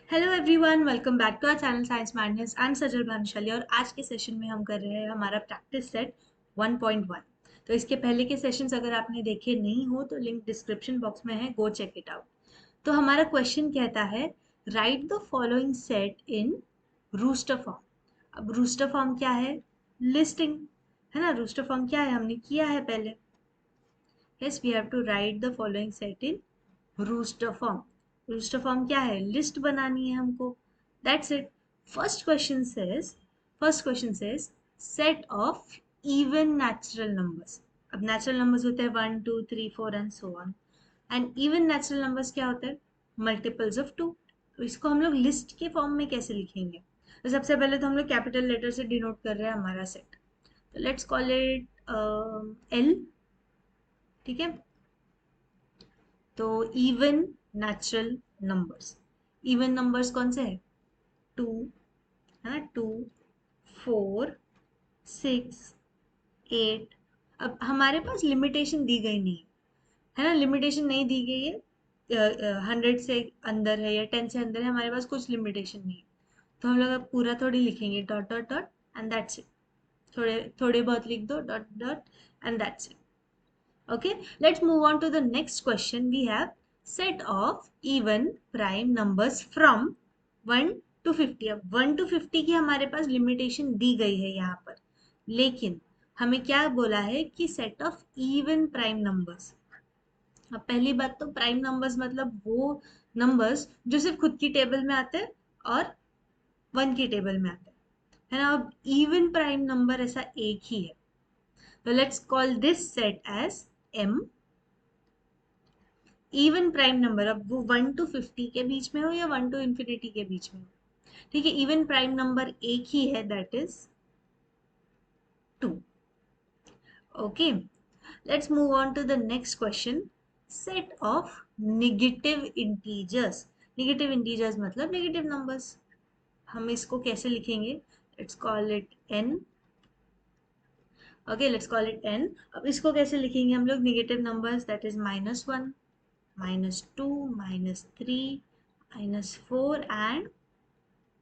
Hello everyone, welcome back to our channel Science Madness. I am Sajal Bhanushali और आज के session में हम कर रहे हैं हमारा प्रैक्टिस सेट 1.1। तो इसके पहले के सेशंस अगर आपने देखे नहीं हो तो लिंक डिस्क्रिप्शन बॉक्स में है, गो चेक इट आउट। तो हमारा क्वेश्चन कहता है write the following set in roster form. अब रूस्टर फॉर्म क्या है? लिस्टिंग है ना। रूस्टर फॉर्म क्या है हमने किया है पहले। Yes, we have to write the following set in roster form. Roster form क्या है? लिस्ट बनानी है हमको। That's it. First question says set of even natural numbers. अब नेचुरल नंबर्स होते हैं 1 2 3 4 and so on. And even natural numbers क्या होते हैं? Multiples of 2। तो इसको हम लोग लिस्ट के फॉर्म में कैसे लिखेंगे? तो सबसे पहले तो हम लोग कैपिटल लेटर से डिनोट कर रहे हैं हमारा सेट। तो लेट्स कॉल इट एल। ठीक है। तो even natural numbers, even numbers कौन से है? टू, है ना। 2 4 6 8। अब हमारे पास लिमिटेशन दी गई नहीं है ना। लिमिटेशन नहीं दी गई है। 100 से अंदर है या 10 से अंदर है, हमारे पास कुछ लिमिटेशन नहीं है। तो हम लोग अब पूरा थोड़ी लिखेंगे dot dot dot and that's it. थोड़े थोड़े बहुत लिख दो dot dot and that's it. Okay, let's move on to the next question. We have set of even prime numbers from 1 to 50। अब 1 to 50 की हमारे पास लिमिटेशन दी गई है यहाँ पर, लेकिन हमें क्या बोला है कि set of even prime numbers. अब पहली बात तो प्राइम नंबर्स मतलब वो नंबर्स जो सिर्फ खुद की टेबल में आते हैं और 1 की टेबल में आते हैं, है ना। अब इवन प्राइम नंबर ऐसा एक ही है। तो let's call this set as M. Even prime number, अब वो 1 to 50 के बीच में हो या 1 to इंफिनिटी के बीच में हो, ठीक है। इवन प्राइम नंबर एक ही है, that is 2। Okay, let's move on to the next question. Set of negative integers. Negative integers मतलब नेगेटिव नंबर्स। हम इसको कैसे लिखेंगे? Let's call it N. Okay, let's call it N. अब इसको कैसे लिखेंगे हम लोग? Negative numbers that is -1, -2, -3, -4 and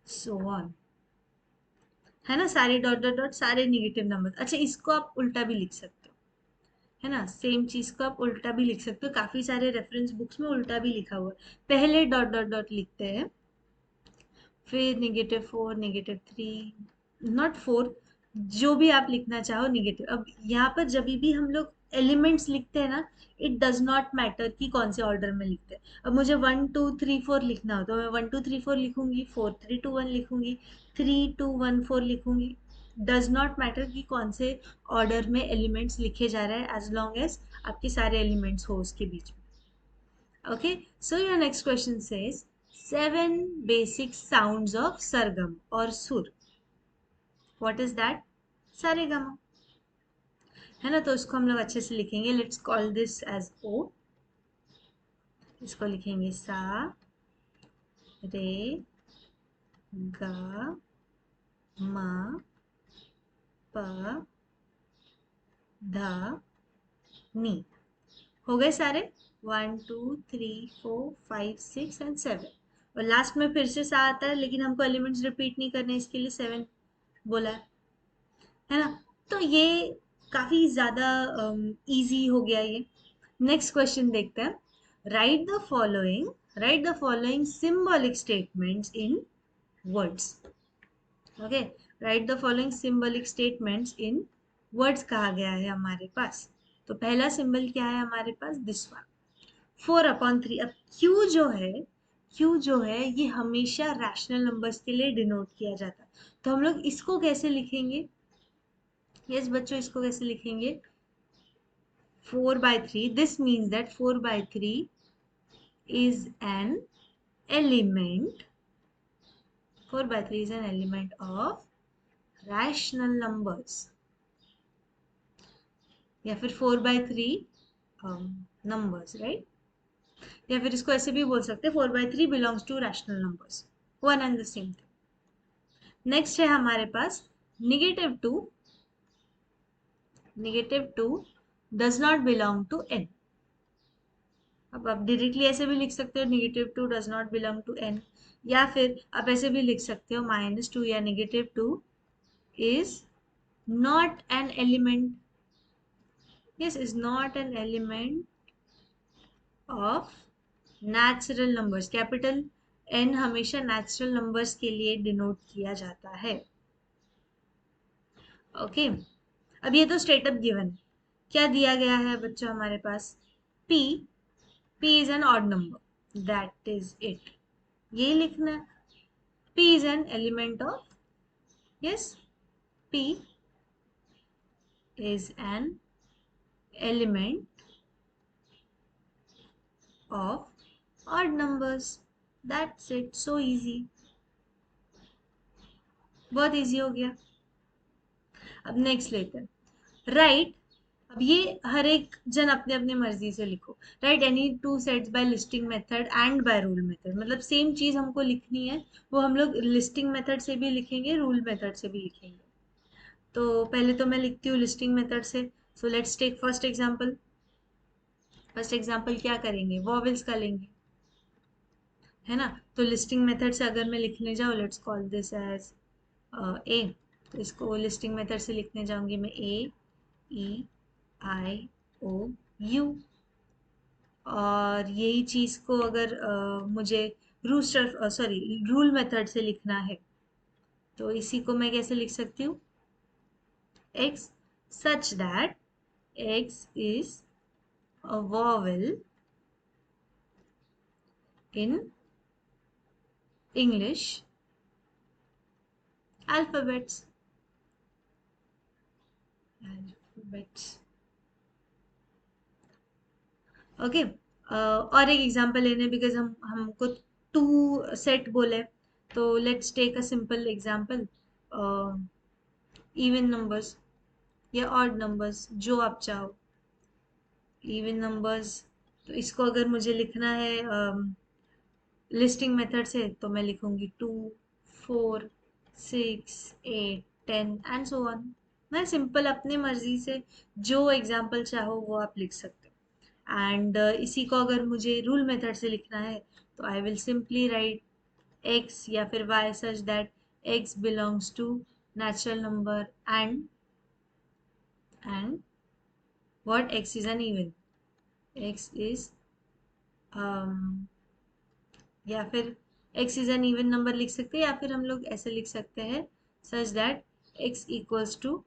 so on, है ना। सारे डॉट डॉट डॉट सारे नेगेटिव नंबर। अच्छा, इसको आप उल्टा भी लिख सकते हो, है ना। सेम चीज को आप उल्टा भी लिख सकते हो। काफी सारे रेफरेंस बुक्स में उल्टा भी लिखा हुआ है। पहले डॉट डॉट डॉट लिखते हैं, फिर -4, -3, नॉट 4, जो भी आप लिखना चाहो नेगेटिव। अब यहाँ पर जब भी हम लोग एलिमेंट्स लिखते हैं ना, इट डज नॉट मैटर कि कौन से ऑर्डर में लिखते हैं। अब मुझे 1 2 3 4 लिखना हो तो मैं 1 2 3 4 लिखूंगी, 4 3 2 1 लिखूंगी, 3 2 1 4 लिखूंगी। डज नॉट मैटर कि कौन से ऑर्डर में एलिमेंट्स लिखे जा रहे हैं, एज लॉन्ग एज आपके सारे एलिमेंट्स हो उसके बीच में। Okay, so your next question says 7 basic sounds of sargam or sur. What is that? Saregama, है ना। तो इसको हम लोग अच्छे से लिखेंगे। लेट्स कॉल दिस एज ओ। इसको लिखेंगे सा रे गा मा पा धा नी। हो गए सारे? 1 2 3 4 5 6 एंड 7। और लास्ट में फिर से सा आता है, लेकिन हमको एलिमेंट्स रिपीट नहीं करने, इसके लिए 7 बोला है ना। तो ये काफी ज्यादा इजी हो गया ये। नेक्स्ट क्वेश्चन देखते हैं। Right the following symbolic statements in words. Okay, right the following symbolic statements in words कहा गया है हमारे पास। तो पहला सिंबल क्या है हमारे पास? This one, 4/3। अब क्यू जो है ये हमेशा रैशनल नंबर्स के लिए डिनोट किया जाता है। तो हम लोग इसको कैसे लिखेंगे? यस बच्चों, इसको कैसे लिखेंगे? 4/3। This means that 4/3 is an element 4/3 is an element of rational numbers, या फिर 4/3 numbers, राइट। या फिर इसको ऐसे भी बोल सकते हैं 4/3 belongs to rational numbers, one and the same thing. Next है हमारे पास -2। -2 does not belong to n। अब आप डायरेक्टली ऐसे भी लिख सकते हो -2 does not belong to n, या फिर आप ऐसे भी लिख सकते हो -2 या -2 is not an element, yes is not an element of natural numbers. Capital N हमेशा नेचुरल नंबर्स के लिए डिनोट किया जाता है। ओके अब ये तो स्ट्रेट अप गिवन है। क्या दिया गया है बच्चों हमारे पास? p p is an odd number, that is it, ये लिखना है। p is an element of, yes, p is an element of odd numbers. That's it. So easy. बहुत इजी हो गया। अब नेक्स्ट लेते हैं राइट। अब ये हर एक जन अपने अपने मर्जी से लिखो। Write any two sets by listing method and by rule method, मतलब सेम चीज हमको लिखनी है, वो हम लोग लिस्टिंग मेथड से भी लिखेंगे, रूल मेथड से भी लिखेंगे। तो पहले तो मैं लिखती हूँ लिस्टिंग मेथड से। So let's take first example. First example क्या करेंगे? वॉवेल्स का लेंगे, है ना। तो लिस्टिंग मेथड से अगर मैं लिखने जाऊँ, let's call this as A, तो इसको लिस्टिंग मेथड से लिखने जाऊंगी मैं A E I O U। और यही चीज को अगर मुझे रूस्टर सॉरी रूल मेथड से लिखना है, तो इसी को मैं कैसे लिख सकती हूँ? x such that x is a vowel in English alphabets। Okay और एक एग्जांपल लेने, बिकॉज हम हमको टू सेट बोले, तो let's take a simple example. Even numbers या ऑड नंबर्स, जो आप चाहो। इवन नंबर्स, तो इसको अगर मुझे लिखना है लिस्टिंग मेथड से, तो मैं लिखूंगी 2 4 6 8 10 एंड सो ऑन। मैं सिंपल अपनी मर्जी से जो एग्जांपल चाहो वो आप लिख सकते हो। एंड इसी को अगर मुझे रूल मेथड से लिखना है, तो I will simply write x या फिर y such that x belongs to natural number and what x is an even, x is या फिर x is an even number लिख सकते हैं, या फिर हम लोग ऐसे लिख सकते हैं such that x equals to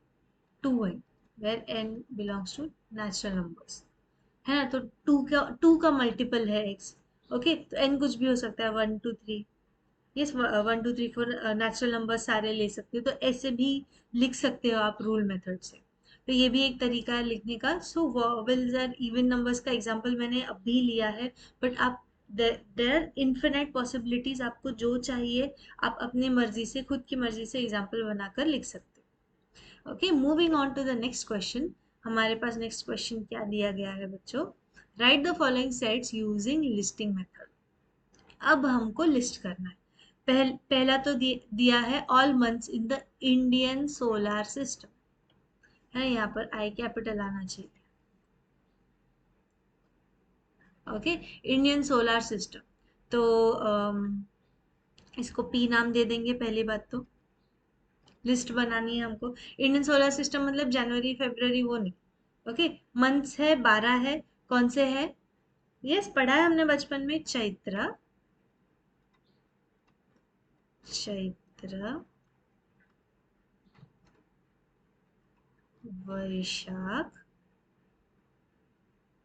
2n where n belongs to natural numbers, है ना। तो टू का मल्टीपल है x। ओके तो n कुछ भी हो सकता है, 1 2 3, यस 1 2 3 4 नेचुरल नंबर सारे ले सकते हो, तो ऐसे भी लिख सकते हो आप रूल मेथड से। तो ये भी एक तरीका है लिखने का। सो वॉवेल्स और इवन नंबर्स का एग्जांपल मैंने अभी लिया है, बट आप देयर आर इन्फिनाइट पॉसिबिलिटीज, आपको जो चाहिए आप अपनी मर्जी से, खुद की मर्जी से एग्जांपल बनाकर लिख सकते हो। Okay moving on to the next question. हमारे पास नेक्स्ट क्वेश्चन क्या दिया गया है बच्चों? Write the following sets using listing method. अब हमको लिस्ट करना है। पहला तो दिया है all months in the Indian solar system, है, यहाँ पर आई कैपिटल आना चाहिए। ओके इंडियन सोलर सिस्टम, तो इसको पी नाम दे देंगे। पहली बात तो लिस्ट बनानी है हमको। इंडियन सोलर सिस्टम मतलब जनवरी फरवरी वो नहीं। ओके मंथ्स है 12 है, कौन से है? यस पढ़ा है हमने बचपन में, चैत्र, चैत्र, वैशाख,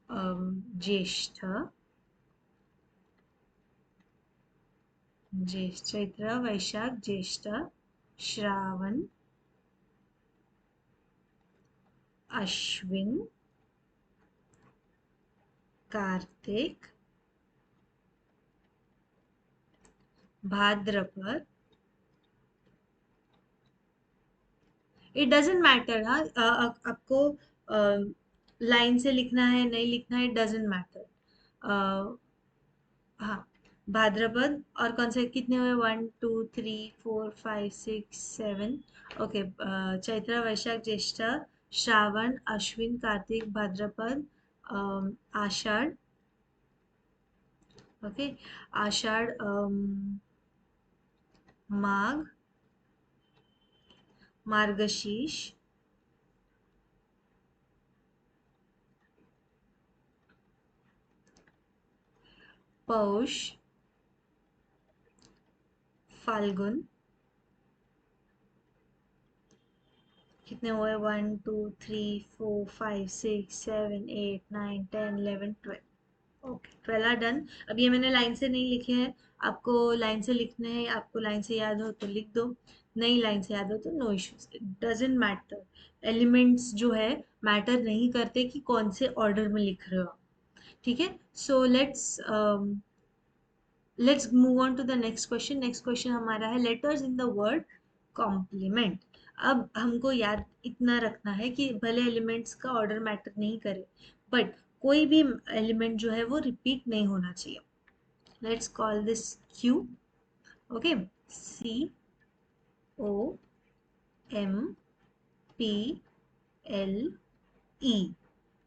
ज्येष्ठ, ज्येष्ठ चैत्र वैशाख ज्येष्ठ, श्रावण, अश्विन, कार्तिक, भाद्रपद। इट डजेंट मैटर, हाँ आपको लाइन से लिखना है नहीं लिखना है, इट डजेंट मैटर। हाँ भाद्रपद, और कौन से कितने हुए? 1 2 3 4 5 6 7। ओके चैत्र वैशाख ज्येष्ठ, श्रावण, अश्विन, कार्तिक, भाद्रपद, आषाढ़, ओके, आषाढ़, माघ, मार्गशीर्ष, पौष, फाल्गुन, कितने हुए, 1 2 3 4 5 6 7 8 9 10 11 12। Okay, 12 are done. अब ये मैंने लाइन से नहीं लिखे हैं, आपको लाइन से लिखने हैं, आपको लाइन से याद हो तो लिख दो, नहीं लाइन से याद हो तो no issues, it doesn't matter. Elements जो है मैटर नहीं करते कि कौन से ऑर्डर में लिख रहे हो आप, ठीक है। So let's move on to the next question. Next question हमारा है letters in the word complement. अब हमको याद इतना रखना है कि भले एलिमेंट्स का ऑर्डर मैटर नहीं करे, बट कोई भी एलिमेंट जो है वो रिपीट नहीं होना चाहिए। Let's call this Q. Okay, COMPLE।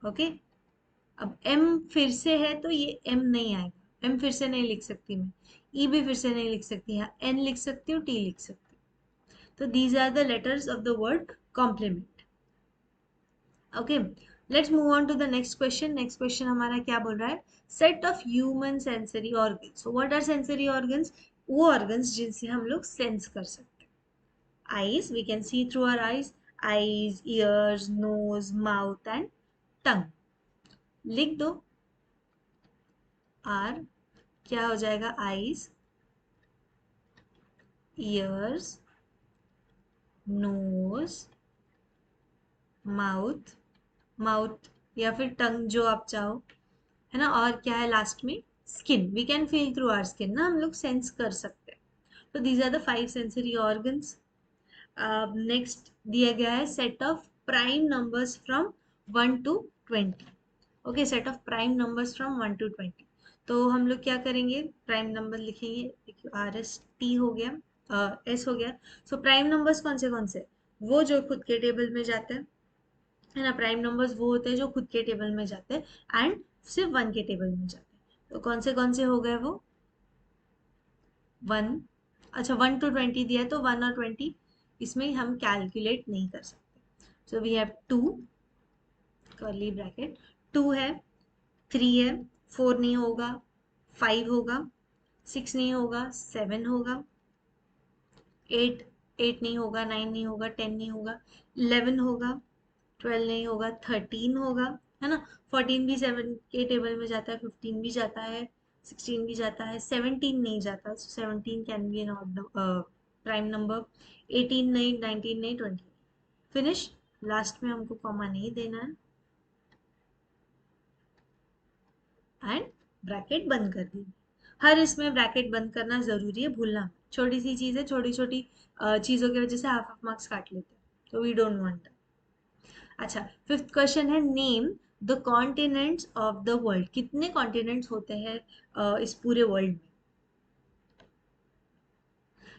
Okay, अब M फिर से है तो ये M नहीं आएगा, M फिर से नहीं लिख सकती मैं, E भी फिर से नहीं लिख सकती, यहाँ N लिख सकती हूँ, T लिख सकती हूँ। तो these are the letters of the word complement. Okay, let's move on to the next question. Next question हमारा क्या बोल रहा है, set of human sensory organs. So what are sensory organs? वो organs जिनसे हम लोग sense कर सकते हैं। Eyes, we can see through our eyes. Eyes, ears, nose, mouth and tongue. लिख दो, R क्या हो जाएगा, eyes, ears, nose, mouth, mouth या फिर टंग जो आप चाहो, है ना, और क्या है लास्ट में, skin. We can feel through our skin ना, हम लोग सेंस कर सकते हैं। तो these are the 5 sensory organs. Next दिया गया है set of prime numbers from 1 to 20। Okay, set of prime numbers from 1 to 20। तो हम लोग क्या करेंगे, प्राइम नंबर लिखेंगे, देखिए RST हो गया, S हो गया। सो प्राइम नंबर्स कौन से, वो जो खुद के टेबल में जाते हैं, है ना। प्राइम नंबर्स वो होते हैं जो खुद के टेबल में जाते हैं एंड सिर्फ 1 के टेबल में जाते हैं। तो कौन से हो गए वो, 1, अच्छा 1 to 20 दिया है तो 1 और 20 इसमें हम कैलकुलेट नहीं कर सकते। So we have 2 curly bracket, 2 है, 3 है, 4 नहीं होगा, 5 होगा, 6 नहीं होगा, 7 होगा, 8 8 नहीं होगा, 9 नहीं होगा, 10 नहीं होगा, 11 होगा, 12 नहीं होगा, 13 होगा, है ना। 14 भी 7 के टेबल में जाता है, 15 भी जाता है, 16 भी जाता है, 17 नहीं जाता, 17 can be an odd prime number, 18 नहीं, 19 नहीं, 20। फिनिश, लास्ट में हमको कॉमा नहीं देना है एंड ब्रैकेट बंद कर दी। हर इसमें ब्रैकेट बंद करना जरूरी है, भूलना मत। छोटी सी चीज है, छोटी छोटी चीजों की वजह से हाफ ऑफ मार्क्स काट लेते हैं, तो वी डोंट वांट। अच्छा, फिफ्थ क्वेश्चन है name the continents of the world. कितने कॉन्टिनेंट्स होते हैं इस पूरे वर्ल्ड में।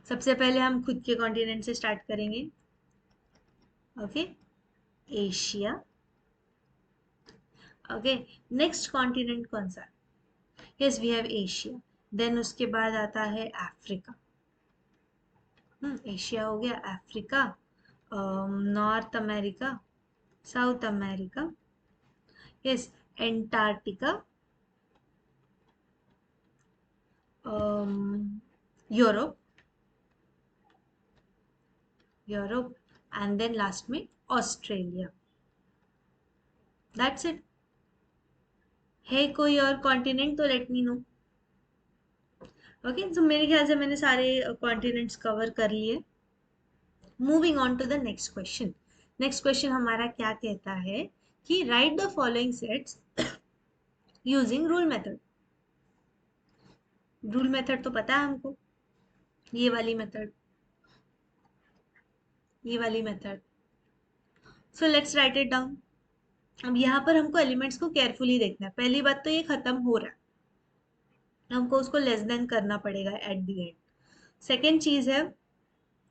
सबसे पहले हम खुद के कॉन्टिनेंट से स्टार्ट करेंगे। Okay, Asia. Okay, next continent कौन सा, yes we have Asia. Then उसके बाद आता है अफ्रीका। एशिया हो गया, Africa, North America, South America, yes, Antarctica, Europe, Europe, and then last में ऑस्ट्रेलिया। That's it. है कोई और कॉन्टिनेंट तो लेट मी नो। ओके, तो मेरे ख्याल से मैंने सारे कॉन्टिनेंट्स कवर कर लिए। Moving on to the next question. Next question हमारा क्या कहता है कि write the following sets using rule method. Rule method तो पता है हमको, ये वाली मेथड, ये वाली method. So let's write it down. अब यहाँ पर हमको एलिमेंट्स को केयरफुली देखना है। पहली बात तो ये खत्म हो रहा है, हमको उसको लेस देन करना पड़ेगा एट द एंड। सेकेंड चीज है,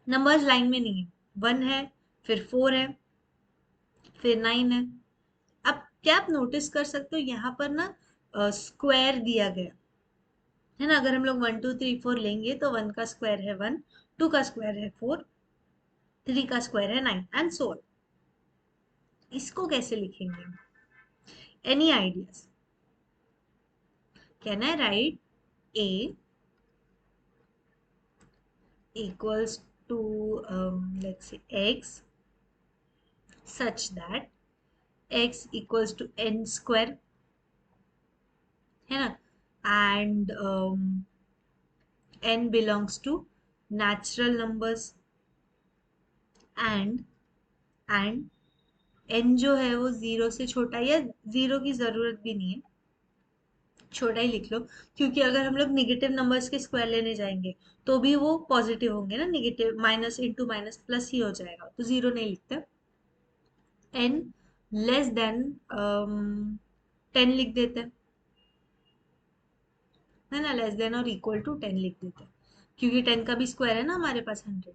नंबर्स लाइन में नहीं है, 1 है, फिर 4 है, फिर 9 है। अब क्या आप नोटिस कर सकते हो यहाँ पर ना स्क्वायर दिया गया, है ना। अगर हम लोग 1 2 3 4 लेंगे तो 1 का स्क्वायर है 1, 2 का स्क्वायर है 4, 3 का स्क्वायर है 9 एंड सो ऑन। इसको कैसे लिखेंगे? Any ideas? Can I right a equals to let's say x such that x equals to n square, है ना, and n belongs to natural numbers and and n जो है वो zero से छोटा, या जीरो की जरूरत भी नहीं है, छोटा ही लिख लो, क्योंकि अगर हम लोग निगेटिव नंबर्स के स्क्वायर लेने जाएंगे तो भी वो पॉजिटिव होंगे ना, negative minus into minus plus ही हो जाएगा, तो जीरो नहीं लिखते। एन लेस देन 10 लिख देते हैं, है ना, लेस देन और इक्वल टू 10 लिख देते हैं, क्योंकि 10 का भी स्क्वायर है ना हमारे पास 100।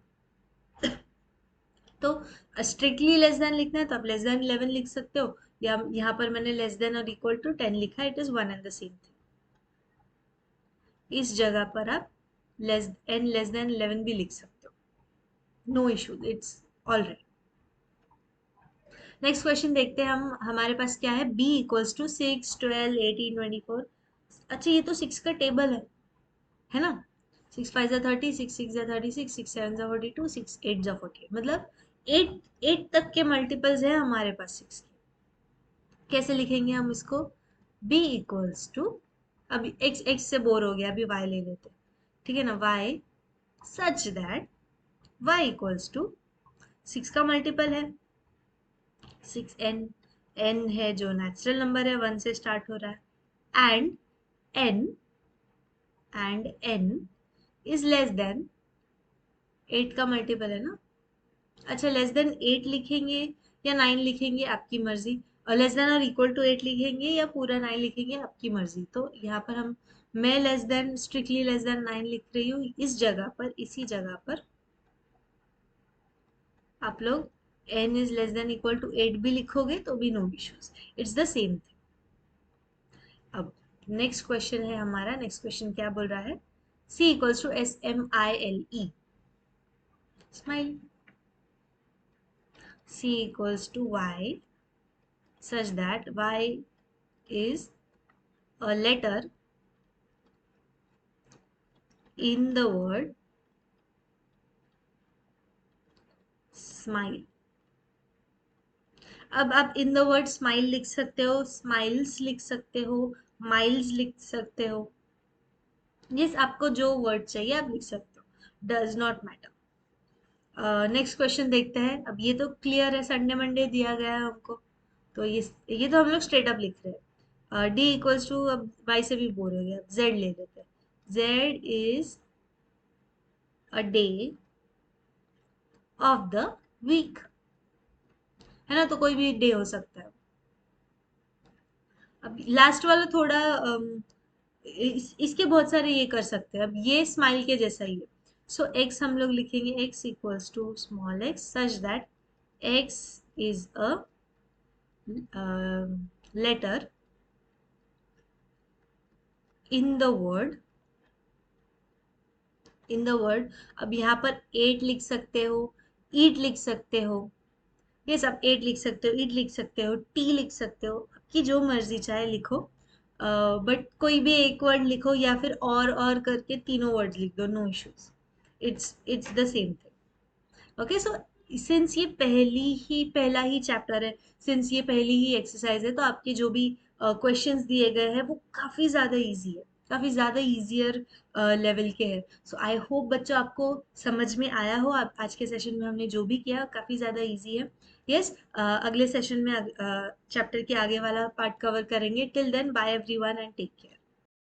तो स्ट्रिक्टली लेस देन लिखना है तो आप लेस देन 11 लिख सकते हो, या यहाँ पर मैंने लेस देन और इक्वल टू 10 लिखा है, it is one and the same thing. इस जगह पर आप लेस देन 11 भी लिख सकते हो, no issue, it's all right. Next question देखते हैं हम, हमारे पास क्या है, b इक्वल्स टू 6 12 18 24। अच्छा ये तो 6 का टेबल है ना। 6 5 30, 6 6 36, 6 7 42, 6 8 48, मतलब 8 तक के मल्टीपल्स है हमारे पास 6 के। कैसे लिखेंगे हम इसको? b इक्वल्स टू, अभी x से बोर हो गया, अभी y ले लेते हैं, ठीक है ना, y such that y equals to 6 का मल्टीपल है 6n, n है जो नेचुरल नंबर है, 1 से स्टार्ट हो रहा है, n n is less then 8 का मल्टीपल है ना। अच्छा लेस देन 8 लिखेंगे या 9 लिखेंगे आपकी मर्जी, और लेस देन और इक्वल टू 8 लिखेंगे या पूरा 9 लिखेंगे आपकी मर्जी। तो यहाँ पर मैं less than, strictly less than 9 लिख रही हूँ, इस जगह पर, इसी जगह पर आप लोग n is less than equal to 8 भी लिखोगे तो भी no issues, it's the same thing. अब नेक्स्ट क्वेश्चन है हमारा, नेक्स्ट क्वेश्चन क्या बोल रहा है, c equals to SMILE, smile, c equals to y such that y is a letter in the word smile। अब आप इन द वर्ड स्माइल लिख सकते हो, स्माइल्स लिख सकते हो, माइल्स लिख सकते हो, यस आपको जो वर्ड चाहिए आप लिख सकते हो, does not matter. Next question देखते हैं। अब ये तो क्लियर है, संडे मंडे दिया गया है हमको, तो ये तो हम लोग स्ट्रेट अप लिख रहे हैं। डी इक्वल्स टू, अब वाई से भी बोर हो गया, जेड ले लेते हैं, Z is a day of the week, है ना, तो कोई भी डे हो सकता है। अब लास्ट वाला थोड़ा इसके बहुत सारे ये कर सकते हैं, अब ये स्माइल के जैसा ही है। सो एक्स हम लोग लिखेंगे, X equals to small X such that X is a letter in the word, in the word. अब यहाँ पर 8 लिख सकते हो, ईट लिख सकते हो, ये सब 8 लिख सकते हो, ईट लिख सकते हो, टी लिख सकते हो, आपकी जो मर्जी चाहे लिखो, बट कोई भी एक वर्ड लिखो या फिर और करके तीनों वर्ड लिख दो, no issues, it's the same thing. Okay so since ये पहला ही चैप्टर है, सिंस ये पहली ही एक्सरसाइज है, तो आपके जो भी क्वेश्चंस दिए गए हैं वो काफ़ी ज़्यादा इजी है, काफ़ी ज़्यादा इजियर लेवल के हैं। सो आई होप बच्चों आपको समझ में आया हो, आप आज के सेशन में हमने जो भी किया काफ़ी ज़्यादा इजी है। यस अगले सेशन में चैप्टर के आगे वाला पार्ट कवर करेंगे। Till then bye everyone and take care.